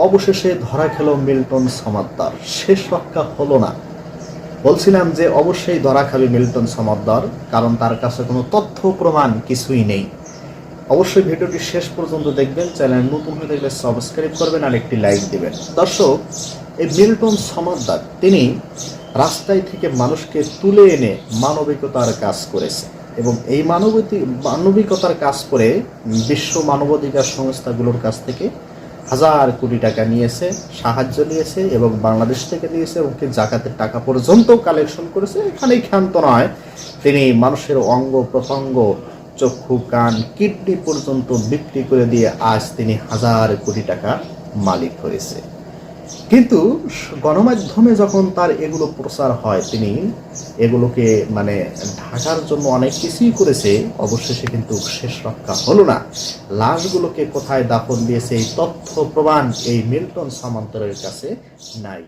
অবশেষে ধরা খেল মিল্টন সমাদ্দার। শেষ রক্ষা হলো না। বলছিলাম যে অবশ্যই ধরা খাবে মিল্টন সমাদ্দার, কারণ তার কাছে কোনো তথ্য প্রমাণ কিছুই নেই। অবশ্যই ভিডিওটি শেষ পর্যন্ত দেখবেন। চ্যানেল নতুন হয়ে থাকলে সাবস্ক্রাইব করবেন আর একটি লাইক দিবেন। দর্শক, এই মিল্টন সমাদ্দার তিনি রাস্তায় থেকে মানুষকে তুলে এনে মানবিকতার কাজ করেছে এবং এই মানবিকতার কাজ করে বিশ্ব মানবাধিকার সংস্থাগুলোর কাছ থেকে হাজার কোটি টাকা নিয়েছে, সাহায্য নিয়েছে এবং বাংলাদেশ থেকে নিয়েছে এবং জাকাতের টাকা পর্যন্ত কালেকশন করেছে। এখানেই ক্ষান্ত নয়, তিনি মানুষের অঙ্গ প্রত্যঙ্গ, চক্ষু, কান, কিডনি পর্যন্ত বিক্রি করে দিয়ে আজ তিনি হাজার কোটি টাকা মালিক হয়েছে। কিন্তু গণমাধ্যমে যখন তার এগুলো প্রচার হয়, তিনি এগুলোকে ঢাকার জন্য অনেক কিছুই করেছে, অবশেষে কিন্তু শেষ রক্ষা হলো না। লাশগুলোকে কোথায় দাফন দিয়েছে এই তথ্য প্রমাণ এই মিল্টন সমাদ্দারের কাছে নাই।